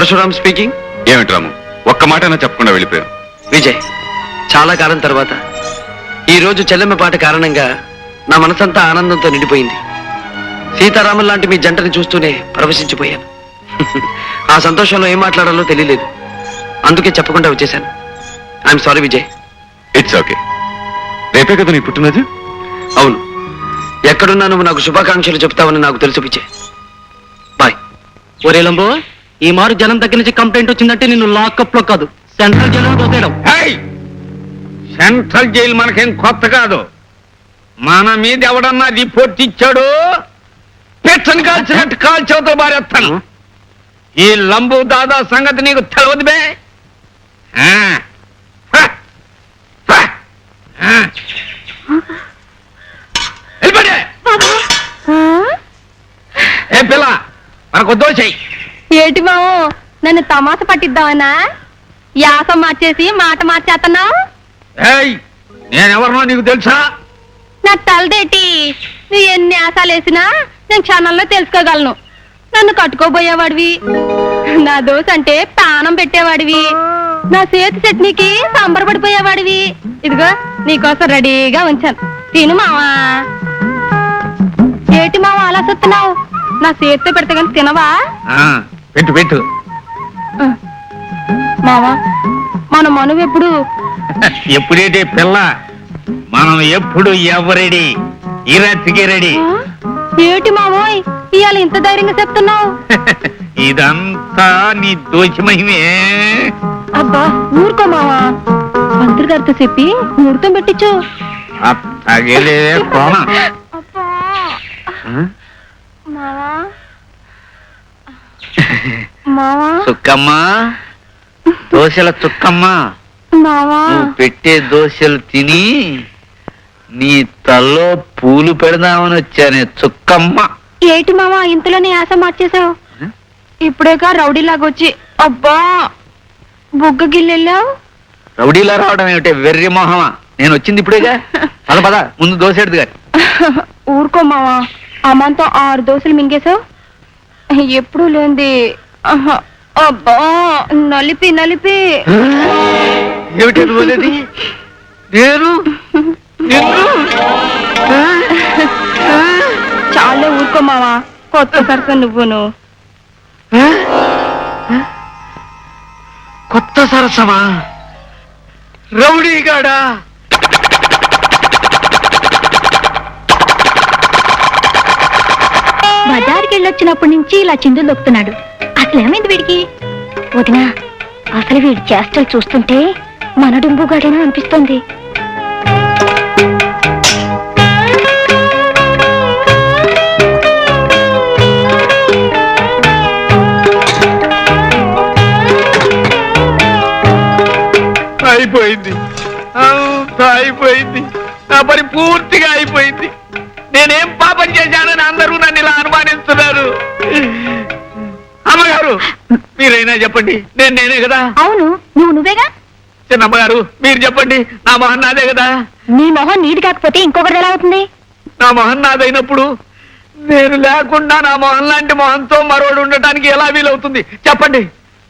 Parashuram speaking. ఏమిటి రాము, ఒక్క మాటైనా చెప్పకుండా వెళ్ళిపోయావు? విజయ్, చాలా కాలం తర్వాత ఈ రోజు చెల్లెమ్మ పాట కారణంగా నా మనసంతా ఆనందంతో నిండిపోయింది. సీతారాముల లాంటి మీ జంటని చూస్తూనే పరవశించిపోయాను. ఆ సంతోషంలో ఏం మాట్లాడాలో తెలియలేదు, అందుకే చెప్పకుండా వచ్చేశాను. I'm sorry Vijay. It's okay. రేపే కదా నీ పుట్టినది? అవును, ఎక్కడున్నా నువ్వు నాకు శుభాకాంక్షలు చెప్తావని నాకు తెలుసు విజయ్. బాయ్. ఒరే లంబో, ఈ మారు జనం దగ్గర నుంచి కంప్లైంట్ వచ్చిందంటే నిన్ను లాకప్ లో కాదు సెంట్రల్ జైల్లో దోసేయడం. సెంట్రల్ జైలు మనకేం కొత్త కాదు. మన మీద ఎవడన్నా రిపోర్ట్ ఇచ్చాడు, పెచ్చని కాల్చినట్టు కాల్చవతల బారేస్తాను. ఈ లంబు దాదా సంగతి నీకు తెలవదు బే. ఏ పిల్ల, మనకు దోషై ఏటి బావు, నన్ను తమాస పట్టిద్దామనా? యాసం మార్చేసి మాట మార్చేస్తున్నావు. ఏయ్, నేనెవరినో నీకు తెలుసా? నా తలదేటి, నువ్వు ఎన్ని ఆశాలు వేసినా నేను క్షణంలో తెలుసుకోగలను. నన్ను కట్టుకోబోయేవాడివి, నా దోశ అంటే ప్రాణం పెట్టేవాడివి, నా చేతి చట్నీకి సంబరపడిపోయేవాడివి. ఇదిగో నీకోసం రెడీగా ఉంచాను, తిను మావా. ఏటి మావా అలా చూస్తున్నావు? నా చేతితో పెడితే కానీ తినవా? పెట్టు పెట్టు. మావా, మన మనువు ఎప్పుడు? ఎప్పుడేటే పిల్ల, మనం ఎప్పుడు ఎవరెడీ, ఈ రాత్రికి రెడీ. ఏటి మావోయ్ ఇవాళ ఇంత ధైర్యంగా చెప్తున్నావు? ఇదంతా నీ దోషి మహిమే. అబ్బా ఊరుకో మావా, మంత్రి గారితో చెప్పి ముహూర్తం పెట్టించు. తగిలే కోణ. మావా మావా చుక్కమ్మా, దోశల చుక్కమ్మా, మావా నువ్వు పెట్టే దోశలు తిని నీ తల్లో పూలు పెడదామని వచ్చానే చుక్కమ్మ. ఏటి మావా ఇంతలోనే యాస మార్చేసావు? ఇప్పుడేగా రౌడీలాగా వచ్చి అబ్బా బుగ్గ గిల్లెళ్ళావు. రౌడీలా రావడం ఏమిటే వెర్రి మొహమా, నేను వచ్చింది ఇప్పుడేగా. పద పద, ముందు దోశ ఎడుదు గారి. ఊరుకో మావా, అమ్మంతో 6 దోశలు మింగేశావు. ఎప్పుడు లేంది. అబ్బా నలిపి నలిపి. ఏమిటి పోలేది? నేను చాలే ఊరుకో మావా, కొత్త సరస నువ్వును. కొత్త సరసమా? రౌడీగాడా? బజార్కి వెళ్ళొచ్చినప్పటి నుంచి ఇలా చిందులు దొక్కుతున్నాడు. అసలు ఏమైంది వీడికి? వదినా, అసలు వీడి చేష్టలు చూస్తుంటే మన డుంబుగాడేనా అనిపిస్తుంది. అయిపోయింది, అంతా అయిపోయింది. నా పని పూర్తిగా అయిపోయింది. నేనేం పాపం చేశానని అందరూ నన్ను ఇలా అనుమానిస్తున్నారు. అమ్మగారు మీరైనా చెప్పండి, నేనే కదా? అవును, నువ్వేగా. చిన్నమ్మగారు మీరు చెప్పండి, నా మొహన్ నాదే కదా? నీ మొహం నీది కాకపోతే ఇంకొకటి ఎలా అవుతుంది? నా మొహన్ నాదైనప్పుడు నేను లేకుండా నా మొహన్ లాంటి మొహంతో మరోడు ఉండటానికి ఎలా వీలవుతుంది చెప్పండి.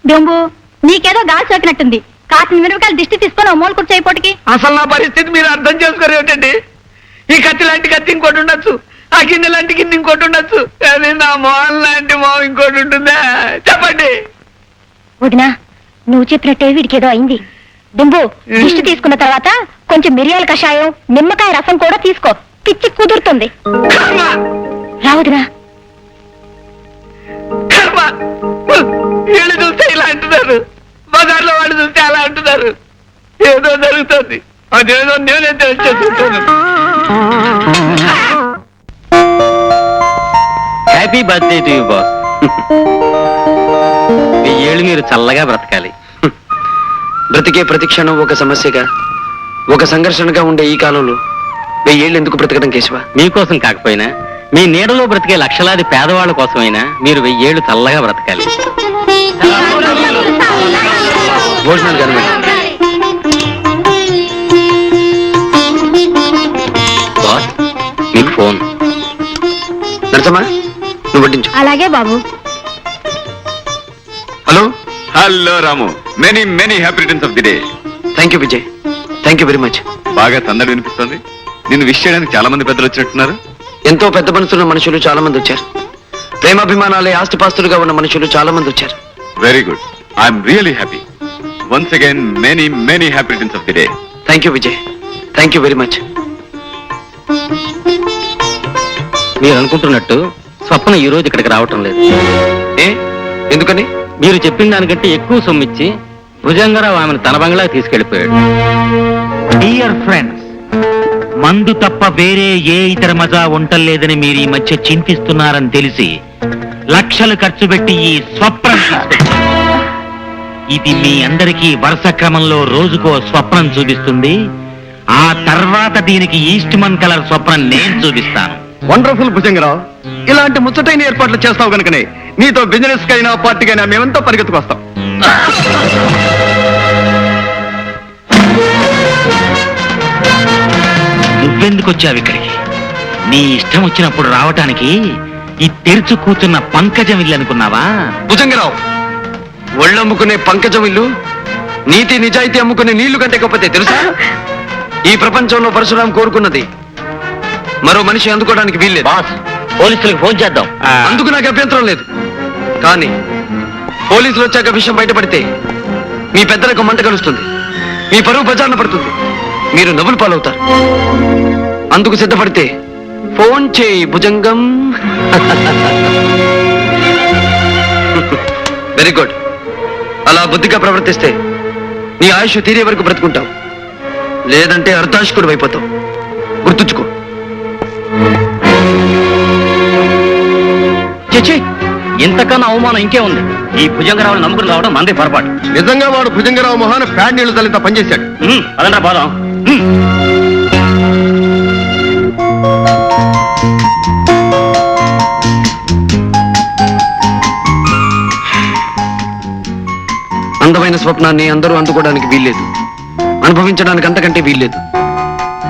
డొంబు, నీకేదో గాలి సోకినట్టుంది. కాసిన మిరపకాయలు దిష్టి తీసుకొని మూల కూర్చోయిపోటికి. అసలు నా పరిస్థితి మీరు అర్థం చేసుకోరు ఏమిటండి? ఈ కత్తి లాంటి కత్తి ఇంకోటి ఉండొచ్చు, ఆ గిన్నె లాంటి గిన్నె ఇంకోటి ఉండొచ్చు, కానీ నా మొహన్ లాంటి మొహం ఇంకోటి ఉంటుందా చెప్పండి. వదినా, నువ్వు చెప్పినట్టే వీడికేదో అయింది. దుంబు, దిష్టి తీసుకున్న తర్వాత కొంచెం మిరియాల కషాయం, నిమ్మకాయ రసం కూడా తీసుకో, పిచ్చి కుదురుతుంది. రావదునా? వీళ్ళు చూస్తే ఇలా అంటున్నారు, బజార్లో వాళ్ళు చూస్తే అలా అంటున్నారు. ఏదో జరుగుతుంది, అదేదో నేనే తెలుసుకుంటాను. Happy birthday to you boss. ఈ ఏళ్ళు మీరు చల్లగా బ్రతకాలి. బ్రతికే ప్రతి క్షణం ఒక సమస్యగా, ఒక సంఘర్షణగా ఉండే ఈ కాలంలో 1000 ఏళ్ళు ఎందుకు బ్రతకడం కేశవ? మీకోసం కాకపోయినా మీ నీడలో బ్రతికే లక్షలాది పేదవాళ్ళ కోసమైనా మీరు 1000 ఏళ్ళు చల్లగా బ్రతకాలి. భోజనాలు కానీ బాస్, మీకు ఫోన్. నరసమ్మా, నువ్వు వడ్డించు. అలాగే బాబు. Hello hello Ramu, many many happy returns of the day. Thank you Vijay, thank you very much. బాగా సందడి వినిపిస్తుంది. నిన్ను విష్ చేయడానికి చాలా మంది పెద్దలు వచ్చినట్టున్నారు. ఎంతో పెద్ద మనసున్న మనుషులు చాలా మంది వచ్చారు. ప్రేమాభిమానాలే ఆస్తిపాస్తులుగా ఉన్న మనుషులు చాలా మంది వచ్చారు. Very good, I'm really happy. Once again many many happy returns of the day. Thank you Vijay, thank you very much. మీరు అనుకుంటున్నట్టు స్వప్న ఈ రోజు ఇక్కడికి రావటం లేదు. ఏ ఎందుకని? మీరు చెప్పిన దానికంటే ఎక్కువ సొమ్మిచ్చి భుజంగరావు ఆమెను తన బంగ్లాకి తీసుకెళ్లిపోయాడు. డియర్ ఫ్రెండ్స్, మందు తప్ప వేరే ఏ ఇతర మజా ఉండలేదని మీరు ఈ మధ్య చింతిస్తున్నారని తెలిసి లక్షలు ఖర్చు పెట్టి ఈ స్వప్నం తీసుకొచ్చాను. ఇది మీ అందరికీ వరుస క్రమంలో రోజుకో స్వప్నం చూపిస్తుంది. ఆ తర్వాత దీనికి ఈస్ట్మన్ కలర్ స్వప్నం నేను చూపిస్తాను. వండర్ఫుల్ భుజంగరావు, ఇలాంటి ముచ్చటైన ఏర్పాట్లు చేస్తావు కనుకనే నీతో బిజినెస్ కైనా పార్టీకైనా మేమంతా పరిగెత్తుకొస్తాం. నువ్వెందుకు వచ్చావు ఇక్కడికి? నీ ఇష్టం వచ్చినప్పుడు రావటానికి ఈ తెరుచు కూర్చున్న పంకజం ఇల్లు అనుకున్నావా? భుజంగరావు, ఒళ్ళమ్ముకునే పంకజం ఇల్లు నీతి నిజాయితీ అమ్ముకునే నీళ్లు కంటే గొప్పతే తెలుసా? ఈ ప్రపంచంలో పరశురాం కోరుకున్నది మరో మనిషి అందుకోవడానికి వీల్లేదు. బాస్, పోలీసులకు ఫోన్ చేద్దాం. అందుకు నాకు అభ్యంతరం లేదు. కానీ పోలీసులు వచ్చాక విషయం బయటపడితే మీ పెద్దలకు మంట కలుస్తుంది, మీ పరువు బజార్న పడుతుంది, మీరు నవ్వులు పాలవుతారు. అందుకు సిద్ధపడితే ఫోన్ చేయి భుజంగం. Very good. అలా బుద్ధిగా ప్రవర్తిస్తే నీ ఆయుష్ తీరే వరకు బ్రతుకుంటావు, లేదంటే అర్ధాశకుడు అయిపోతావు. గుర్తుంచుకో. చచ్చి, ఇంతకన్నా అవమానం ఇంకే ఉంది. ఈ భుజంగరావుని నమ్ముకుని రావడం మందే పొరపాటు. నిజంగా వాడు భుజంగరావు మొహాన ఫ్యాన్ నీళ్లు తల్లింత పనిచేశాడు. అదంతా బాధం. అందమైన స్వప్నాన్ని అందరూ అందుకోవడానికి వీల్లేదు, అనుభవించడానికి అంతకంటే వీల్లేదు.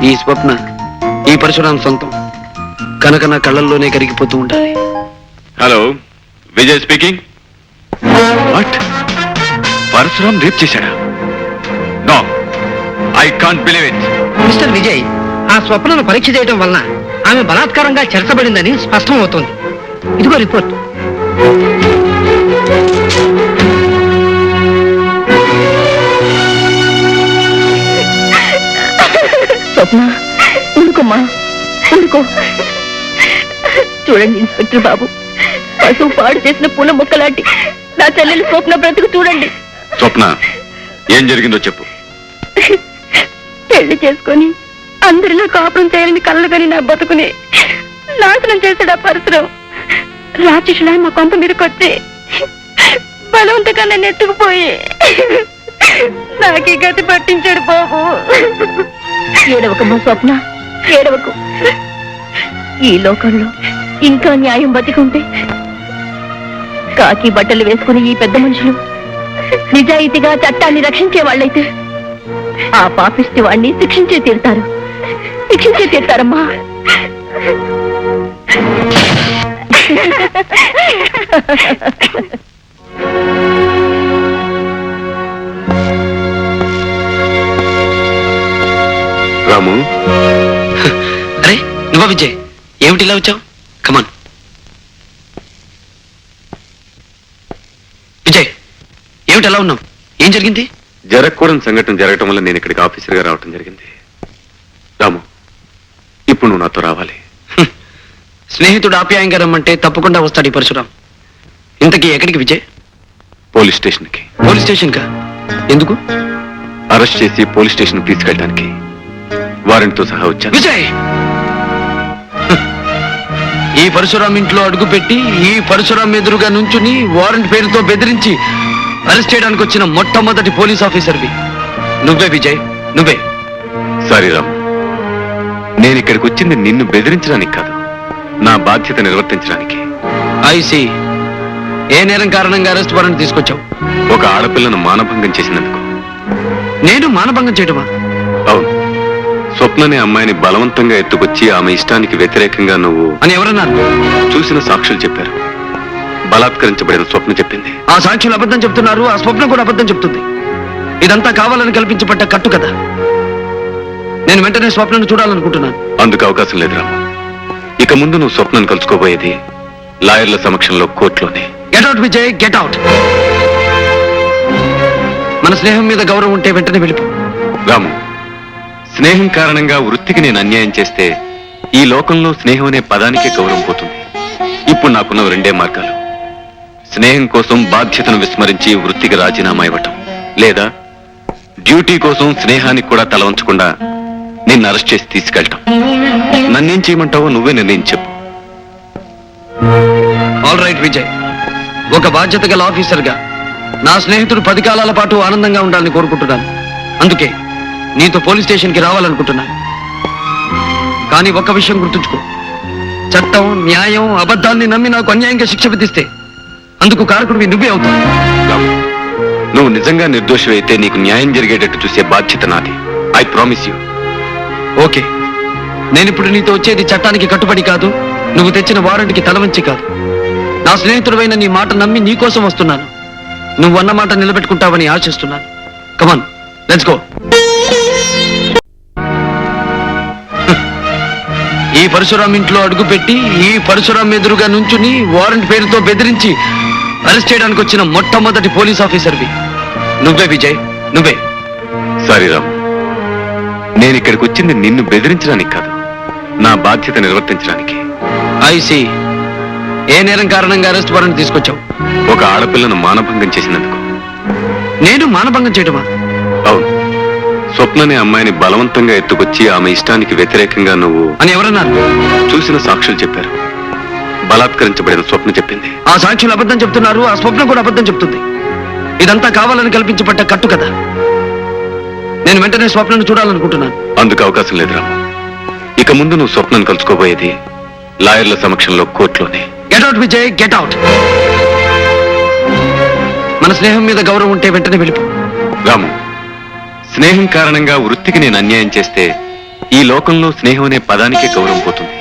ఈ స్వప్న ఈ పరశురాం సొంతం కనుక నా కళ్ళల్లోనే కరిగిపోతూ ఉండాలి. Hello, Vijay speaking. What? Parashuram rape చేశాడా? No, I can't believe it. Mister Vijay, ఆ స్వప్నను పరీక్ష చేయడం వలన ఆమె బలాత్కారంగా చెరచబడిందని స్పష్టం అవుతోంది. ఇదిగో రిపోర్ట్. స్వప్న, ఊరుకోమ్మా, ఊరుకో. చూడండి ఇన్స్పెక్టర్ బాబు, పశువు పాడు చేసిన పూల మొక్కలాంటి నా చెల్లెలు స్వప్న బ్రతుకు చూడండి. స్వప్న, ఏం జరిగిందో చెప్పు. పెళ్లి చేసుకొని అందరిలో కాపురం చేయాలని కళ్ళగని నా బతుకుని నాశనం చేశాడు ఆ పరశురాం. రాక్షసులా మా కొంప మీదకి వచ్చి బలవంతగా నన్ను ఎత్తుకుపోయి నాకీ గతి పట్టించాడు బాబు. ఏడవకమ్మా స్వప్న, ఏడవకు. ఈ లోకంలో ఇంకా న్యాయం బతికుంటే కాకి బట్టలు వేసుకుని ఈ పెద్ద మనుషులు నిజాయితీగా చట్టాన్ని రక్షించే వాళ్ళైతే ఆ పాపిష్టి వాణ్ణి శిక్షించే తీరుతారు, శిక్షించే తీరుతారమ్మా. రాము, అరే నువ్వా విజయ్? ఏమిటి ఇలా వచ్చావు? కమాన్ విజయ్, ఏమిటి ఎలా ఉన్నావు? ఏం జరిగింది? జరగకూడని సంఘటన జరగటం వల్ల నేను ఇక్కడికి ఆఫీసర్గా రావటం జరిగింది. రాము, ఇప్పుడు నువ్వు నాతో రావాలి. స్నేహితుడు ఆప్యాయంగా రమ్మంటే తప్పకుండా వస్తాడు ఈ పరశురాం. ఇంతకీ ఎక్కడికి విజయ్? పోలీస్ స్టేషన్కి. పోలీస్ స్టేషన్ కా? ఎందుకు? అరెస్ట్ చేసి పోలీస్ స్టేషన్ తీసుకెళ్ళడానికి వారెంట్తో సహా వచ్చాను. విజయ్, ఈ పరశురాం ఇంట్లో అడుగుపెట్టి ఈ పరశురాం ఎదురుగా నుంచుని వారెంట్ పేరుతో బెదిరించి అరెస్ట్ చేయడానికి వచ్చిన మొట్టమొదటి పోలీస్ ఆఫీసర్వి నువ్వే విజయ్, నువ్వే. సారీ రాము, నేను ఇక్కడికి వచ్చింది నిన్ను బెదిరించడానికి కాదు, నా బాధ్యత నిర్వర్తించడానికి. ఐసి, ఏ నేరం కారణంగా అరెస్ట్ వారెంట్ తీసుకొచ్చావు? ఒక ఆడపిల్లను మానభంగం చేసినందుకు. నేను మానభంగం చేయటమా? అవును, స్వప్ననే అమ్మాయిని బలవంతంగా ఎత్తుకొచ్చి ఆమె ఇష్టానికి వ్యతిరేకంగా నువ్వు అని ఎవరన్నారు? చూసిన సాక్షులు చెప్పారు. బలాత్కరించబడిన స్వప్న చెప్పింది. ఆ సాక్షులు అబద్ధం చెప్తున్నారు, ఆ స్వప్నం కూడా అబద్ధం చెప్తుంది. ఇదంతా కావాలని కల్పించబడ్డ కట్టు కదా. నేను వెంటనే స్వప్నను చూడాలనుకుంటున్నాను. అందుకు అవకాశం లేదు రాము. ఇక ముందు నువ్వు స్వప్నను కలుసుకోబోయేది లాయర్ల సమక్షంలో కోర్టులోనే. Get out Vijay, get out. మన స్నేహం మీద గౌరవం ఉంటే వెంటనే వెళ్ళిపో. రాము, స్నేహం కారణంగా వృత్తికి నేను అన్యాయం చేస్తే ఈ లోకంలో స్నేహం అనే పదానికే గౌరవం పోతుంది. ఇప్పుడు నాకున్న రెండే మార్గాలు. స్నేహం కోసం బాధ్యతను విస్మరించి వృత్తికి రాజీనామా ఇవ్వటం, లేదా డ్యూటీ కోసం స్నేహానికి కూడా తల వంచకుండా నిన్ను అరెస్ట్ చేసి తీసుకెళ్ళటం. నన్నేం చేయమంటావో నువ్వే నిర్ణయం చెప్పు. ఆల్ రైట్ విజయ్, ఒక బాధ్యత గల ఆఫీసర్గా నా స్నేహితుడు 10 కాలాల పాటు ఆనందంగా ఉండాలని కోరుకుంటున్నాను. అందుకే నీతో పోలీస్ స్టేషన్కి రావాలనుకుంటున్నాను. కానీ ఒక్క విషయం గుర్తుంచుకో, చట్టం, న్యాయం, అబద్ధాన్ని నమ్మి నాకు అన్యాయంగా శిక్ష విధిస్తే అందుకు కారకుడివి నువ్వే అవుతావు. రాము, నువ్వు నిజంగా నిర్దోషి అయితే నీకు న్యాయం జరిగేటట్టు చూసే బాధ్యత నాది. I promise you. ఓకే, నేనిప్పుడు నీతో వచ్చేది చట్టానికి కట్టుబడి కాదు, నువ్వు తెచ్చిన వారెంట్కి తలవంచి కాదు. నా స్నేహితుడైన నీ మాట నమ్మి నీ కోసం వస్తున్నాను. నువ్వు అన్న మాట నిలబెట్టుకుంటావని ఆశిస్తున్నాను. కమాన్, లెట్స్ గో. ఈ పరశురాం ఇంట్లో అడుగుపెట్టి ఈ పరశురాం ఎదురుగా నుంచుని వారెంట్ పేరుతో బెదిరించి అరెస్ట్ చేయడానికి వచ్చిన మొట్టమొదటి పోలీస్ ఆఫీసర్వి నువ్వే విజయ్, నువ్వే. సారీ రాము, నేను ఇక్కడికి వచ్చింది నిన్ను బెదిరించడానికి కాదు, నా బాధ్యత నిర్వర్తించడానికి. ఐసి, ఏ నేరం కారణంగా అరెస్ట్ వారెంట్ తీసుకొచ్చావు? ఒక ఆడపిల్లను మానభంగం చేసినందుకు. నేను మానభంగం చేయటమా? అవును, స్వప్ననే అమ్మాయిని బలవంతంగా ఎత్తుకొచ్చి ఆమె ఇష్టానికి వ్యతిరేకంగా నువ్వు అని ఎవరన్నారు? చూసిన సాక్షులు చెప్పారు. బలాత్కరించబడిన స్వప్న చెప్పింది. ఆ సాక్షులు అబద్ధం చెప్తున్నారు, ఆ స్వప్నం కూడా అబద్ధం చెప్తుంది. ఇదంతా కావాలని కల్పించబడ్డ కట్టు కదా. నేను వెంటనే స్వప్నను చూడాలనుకుంటున్నాను. అందుకు అవకాశం లేదు రాము. ఇక ముందు నువ్వు స్వప్నను కలుసుకోబోయేది లాయర్ల సమక్షంలో కోర్టులోనే. Get out Vijay, get out. మన స్నేహం మీద గౌరవం ఉంటే వెంటనే వెళ్ళిపో. రాము, స్నేహం కారణంగా వృత్తికి నేను అన్యాయం చేస్తే ఈ లోకంలో స్నేహం అనే పదానికే గౌరవం పోతుంది.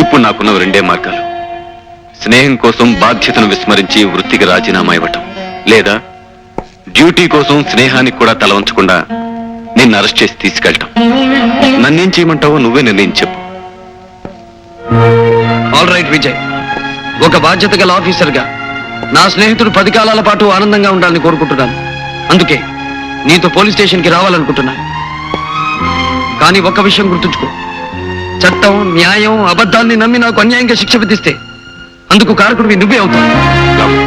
ఇప్పుడు నాకున్న రెండే మార్గాలు. స్నేహం కోసం బాధ్యతను విస్మరించి వృత్తికి రాజీనామా ఇవ్వటం, లేదా డ్యూటీ కోసం స్నేహానికి కూడా తల వంచకుండా నిన్ను అరెస్ట్ చేసి తీసుకెళ్ళటం. నన్నేం చేయమంటావో నువ్వే నిర్ణయం చెప్పు. ఆల్ రైట్ విజయ్, ఒక బాధ్యత గల ఆఫీసర్గా నా స్నేహితుడు 10 కాలాల పాటు ఆనందంగా ఉండాలని కోరుకుంటున్నాను. అందుకే నీతో పోలీస్ స్టేషన్కి రావాలనుకుంటున్నాను. కానీ ఒక్క విషయం గుర్తుంచుకో, చట్టం, న్యాయం, అబద్ధాన్ని నమ్మి నాకు అన్యాయంగా శిక్ష విధిస్తే అందుకు కారకుడివి నువ్వే అవుతావు. రాము,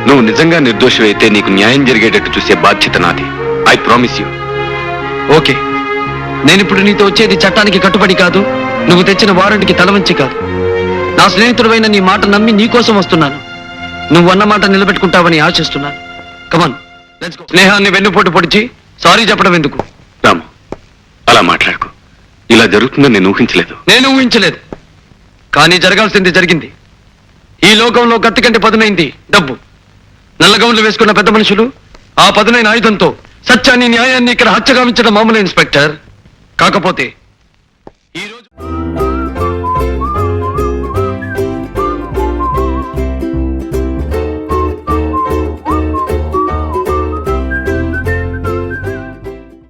నువ్వు నిజంగా నిర్దోషి అయితే నీకు న్యాయం జరిగేటట్టు చూసే బాధ్యత నాది. I promise you. ఓకే, నేనిప్పుడు నీతో వచ్చేది చట్టానికి కట్టుబడి కాదు, నువ్వు తెచ్చిన వారెంట్కి తలవంచి కాదు. నా స్నేహితుడైన నీ మాట నమ్మి నీ కోసం వస్తున్నాను. నువ్వు అన్న మాట నిలబెట్టుకుంటావని ఆశిస్తున్నాను. కమాన్, లెట్స్ గో. స్నేహాన్ని వెన్నుపోటు పొడిచి సారీ చెప్పడం ఎందుకు? రాము, అలా మాట్లాడుకో. ఇలా జరుగుతుందని నేను ఊహించలేదు. నేను ఊహించలేదు, కానీ జరగాల్సింది జరిగింది. ఈ లోకంలో కత్తి కంటే పదునైంది డబ్బు. నల్లగౌన్లు వేసుకున్న పెద్ద మనుషులు ఆ పదునైన ఆయుధంతో సత్యాన్ని, న్యాయాన్ని ఇక్కడ హత్యగావించడం మామూలు ఇన్స్పెక్టర్. కాకపోతే